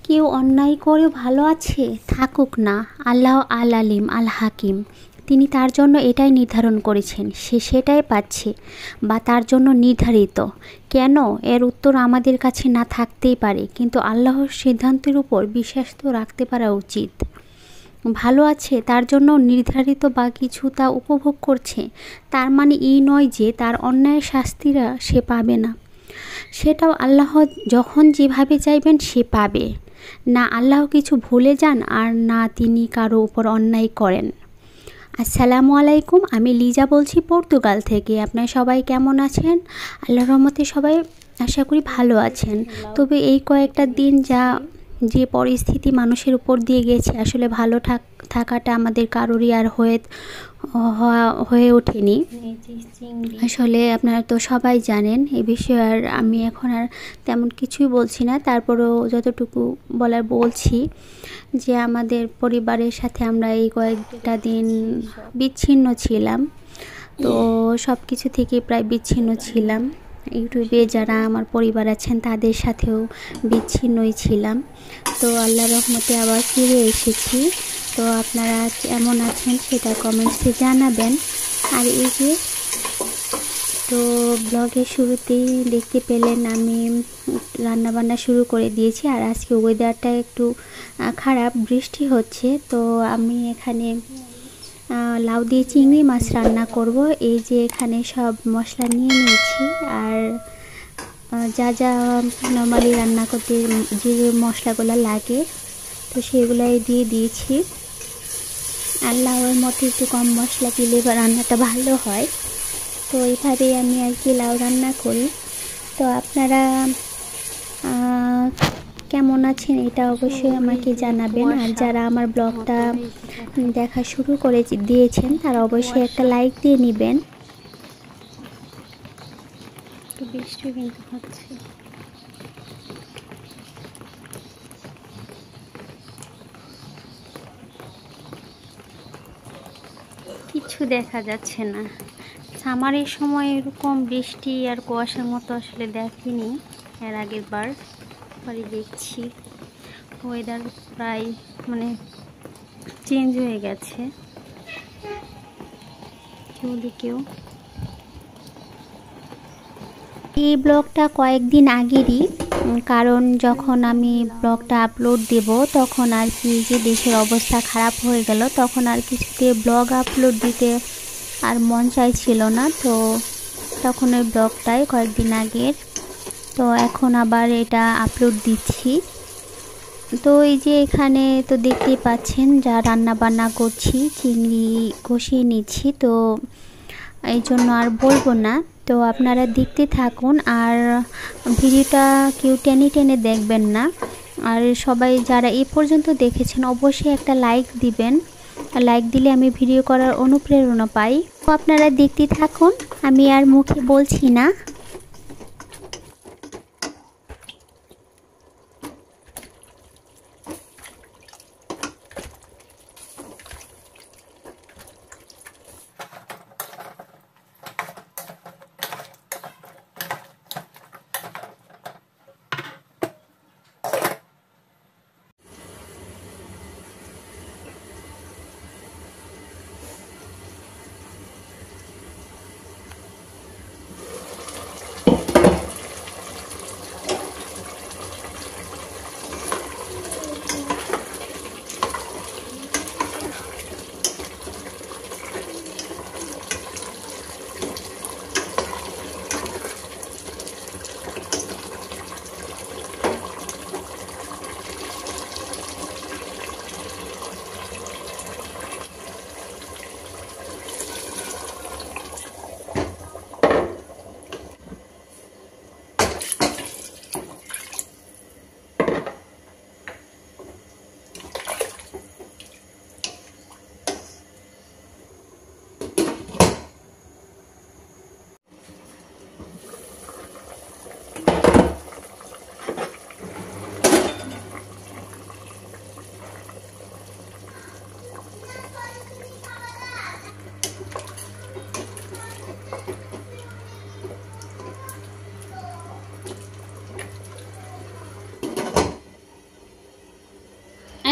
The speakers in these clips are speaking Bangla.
কেউ অন্যায় করে ভালো আছে থাকুক না, আল্লাহ আল আলিম আল হাকিম। তিনি তার জন্য এটাই নির্ধারণ করেছেন, সে সেটাই পাচ্ছে বা তার জন্য নির্ধারিত। কেন, এর উত্তর আমাদের কাছে না থাকতেই পারে, কিন্তু আল্লাহর সিদ্ধান্তের উপর বিশ্বাস তো রাখতে পারা উচিত। ভালো আছে তার জন্য নির্ধারিত বা কিছু তা উপভোগ করছে, তার মানে এই নয় যে তার অন্যায়ের শাস্তিরা সে পাবে না। সেটাও আল্লাহ যখন যেভাবে চাইবেন সে পাবে না। আল্লাহ কিছু ভুলে যান আর না তিনি কারো উপর অন্যায় করেন। আসসালামু আলাইকুম, আমি লিজা বলছি পর্তুগাল থেকে। আপনারা সবাই কেমন আছেন? আল্লাহর রহমতে সবাই আশা করি ভালো আছেন। তবে এই কয়েকটা দিন যে পরিস্থিতি মানুষের উপর দিয়ে গেছে, আসলে ভালো থাকাটা আমাদের কারোরই আর হয়ে ওঠেনি। আসলে আপনারা তো সবাই জানেন এই বিষয়ে, আর আমি এখন আর তেমন কিছুই বলছি না। তারপরেও যতটুকু বলার বলছি যে আমাদের পরিবারের সাথে আমরা এই কয়েকটা দিন বিচ্ছিন্ন ছিলাম। তো সব কিছু থেকে প্রায় বিচ্ছিন্ন ছিলাম। ইউটিউবে যারা আমার পরিবার আছেন তাদের সাথেও বিচ্ছিন্নই ছিলাম। তো আল্লাহর রহমতে আবার ফিরে এসেছি। তো আপনারা কেমন আছেন সেটা কমেন্টসে জানাবেন। আর এই যে তো ব্লগের শুরুতেই দেখতে পেলেন আমি রান্নাবান্না শুরু করে দিয়েছি। আর আজকে ওয়েদারটা একটু খারাপ, বৃষ্টি হচ্ছে। তো আমি এখানে লাউ দিয়ে চিংড়ি মাছ রান্না করব। এই যে এখানে সব মশলা নিয়ে নিয়েছি, আর যা যা নর্মালি রান্না করতে যে মশলাগুলো লাগে তো সেগুলাই দিয়ে দিয়েছি। আর লাউয়ের মধ্যে একটু কম মশলা দিলে রান্নাটা ভালো হয়। তো এইভাবেই আমি আর কি লাউ রান্না করি। তো আপনারা কেমন আছেন এটা অবশ্যই আমাকে জানাবেন। আর যারা আমার ব্লগটা দেখা শুরু করে দিয়েছেন তারা অবশ্যই একটা লাইক দিয়ে নেবেন। বৃষ্টি কিন্তু হচ্ছে, কিছু দেখা যাচ্ছে না। সামারের সময় এরকম বৃষ্টি আর কুয়াশার মতো আসলে দেখিনি এর আগের বারই দেখছি। ওয়েদার প্রায় চেঞ্জ হয়ে গেছে কেউ। এই ব্লগটা কয়েকদিন আগেরই, কারণ যখন আমি ব্লগটা আপলোড দেব তখন আর কি যে দেশের অবস্থা খারাপ হয়ে গেল, তখন আর কিছুতে ব্লগ আপলোড দিতে আর মন চাইছিল না। তো তখন ওই ব্লগটাই কয়েকদিন আগের, তো এখন আবার এটা আপলোড দিচ্ছি। তো এই যে এখানে তো দেখতেই পাচ্ছেন যা রান্না বান্না করছি, চিংড়ি কষিয়ে নিচ্ছি। তো এই জন্য আর বলবো না, তো আপনারা দেখতে থাকুন। আর ভিডিওটা কেউ টেনে টেনে দেখবেন না। আর সবাই যারা এই পর্যন্ত দেখেছেন অবশ্যই একটা লাইক দিবেন। লাইক দিলে আমি ভিডিও করার অনুপ্রেরণা পাই। তো আপনারা দেখতে থাকুন, আমি আর মুখে বলছি না।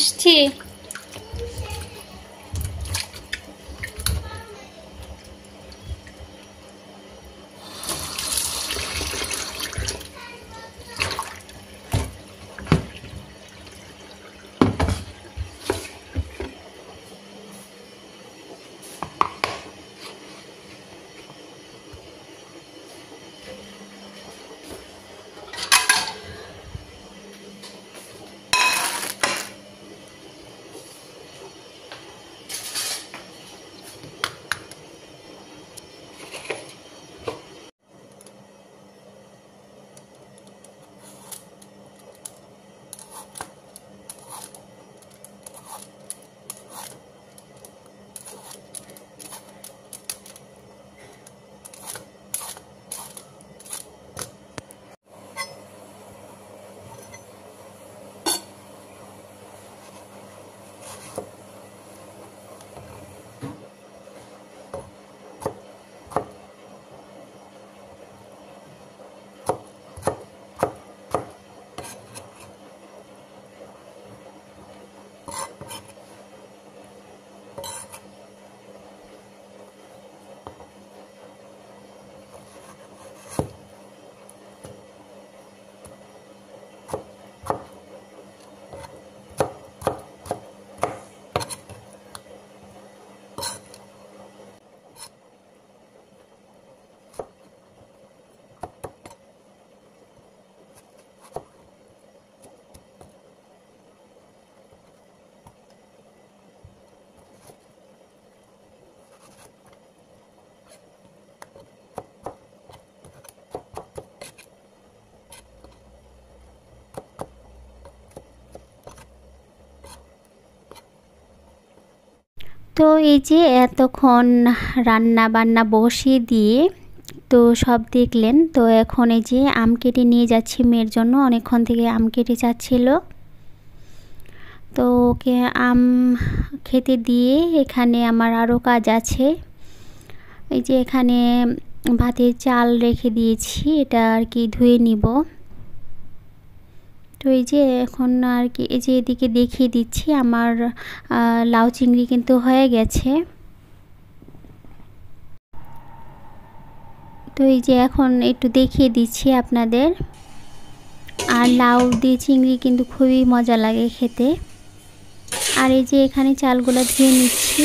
আসছি। তো এই যে এতক্ষণ রান্না বান্না বসিয়ে দিয়ে তো সব দেখলেন। তো এখন এই যে আম কেটে নিয়ে যাচ্ছি মেয়ের জন্য, অনেকক্ষণ থেকে আম কেটে যাচ্ছিল। তো ওকে আম খেতে দিয়ে এখানে আমার আরও কাজ আছে। এই যে এখানে ভাতের চাল রেখে দিয়েছি, এটা আর কি ধুয়ে নিব। তো এই যে এখন আর কি এই যে এদিকে দেখিয়ে দিচ্ছি আমার লাউ চিংড়ি কিন্তু হয়ে গেছে। তো এই যে এখন একটু দেখিয়ে দিচ্ছি আপনাদের। আর লাউ দিয়ে চিংড়ি কিন্তু খুবই মজা লাগে খেতে। আর এই যে এখানে চালগুলো ধুয়ে নিচ্ছি।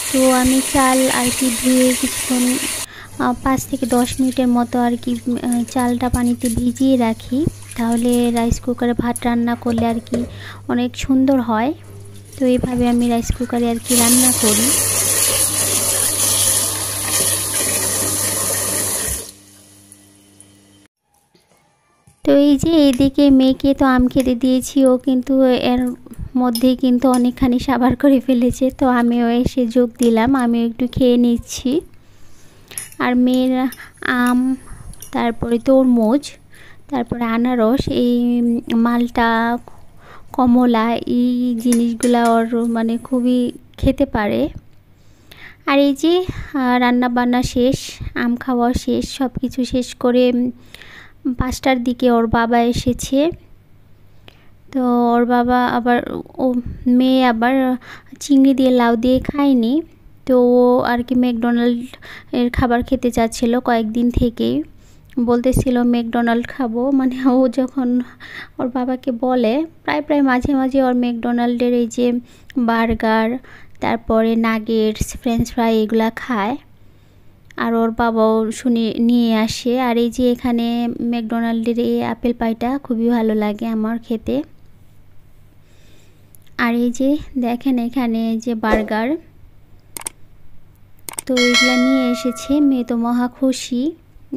তো আমি চাল আর কি ধুয়ে কিছুক্ষণ 5 থেকে 10 মিনিটের মতো আর কি চালটা পানিতে ভিজিয়ে রাখি, তাহলে রাইস কুকারে ভাত রান্না করলে আর কি অনেক সুন্দর হয়। তো এইভাবে আমি রাইস কুকারে আর কি রান্না করি। তো এই যে এইদিকে মেয়েকে তো আম খেতে দিয়েছি, ও কিন্তু এর মধ্যে কিন্তু অনেকখানি সাবার করে ফেলেছে। তো আমিও এসে যোগ দিলাম, আমিও একটু খেয়ে নিচ্ছি। আর মেয়ের আম, তারপরে তরমুজ, তারপরে আনারস, এই মালটা, কমলা, এই জিনিসগুলো ওর মানে খুবই খেতে পারে। আর এই যে রান্না বান্না শেষ, আম খাওয়া শেষ, সব কিছু শেষ করে 5টার দিকে ওর বাবা এসেছে। তো ওর বাবা আবার ও মেয়ে আবার চিংড়ি দিয়ে লাউ দিয়ে খায়নি। তো ও আর কি ম্যাকডোনাল্ড এর খাবার খেতে চাচ্ছিল কয়েকদিন থেকেই, বলতেছিল ম্যাকডোনাল্ড খাবো। মানে ও যখন ওর বাবাকে বলে, প্রায় মাঝে মাঝে ওর ম্যাকডোনাল্ডের এই যে বার্গার, তারপরে নাগেটস, ফ্রেঞ্চ ফ্রাই এগুলা খায়। আর ওর বাবাও শুনে নিয়ে আসে। আর এই যে এখানে ম্যাকডোনাল্ডের এই আপেল পাইটা খুবই ভালো লাগে আমার খেতে। আর এই যে দেখেন এখানে যে বার্গার, তো এগুলা নিয়ে এসেছে। মেয়ে তো মহা খুশি,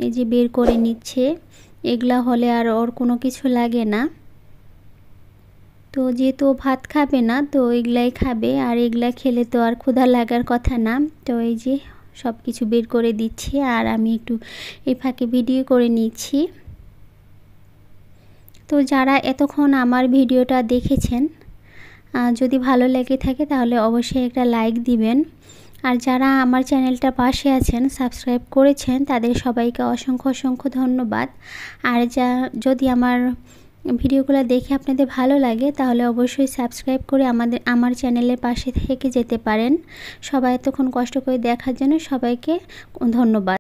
এই যে বের করে নিচ্ছে। এগুলা হলে আর ওর কোনো কিছু লাগে না। তো যেহেতু ভাত খাবে না, তো এগুলাই খাবে। আর এগুলা খেলে তো আর ক্ষুধা লাগার কথা না। তো এই যে সব কিছু বের করে দিচ্ছি, আর আমি একটু এই ফাঁকে ভিডিও করে নিচ্ছি। তো যারা এতক্ষণ আমার ভিডিওটা দেখেছেন, যদি ভালো লেগে থাকে তাহলে অবশ্যই একটা লাইক দিবেন। আর যারা আমার চ্যানেলটা পাশে আছেন, সাবস্ক্রাইব করেছেন, তাদের সবাইকে অসংখ্য ধন্যবাদ। আর যদি আমার ভিডিওগুলো দেখে আপনাদের ভালো লাগে তাহলে অবশ্যই সাবস্ক্রাইব করে আমার চ্যানেলের পাশে থেকে যেতে পারেন। সবাই এতক্ষণ কষ্ট করে দেখার জন্য সবাইকে ধন্যবাদ।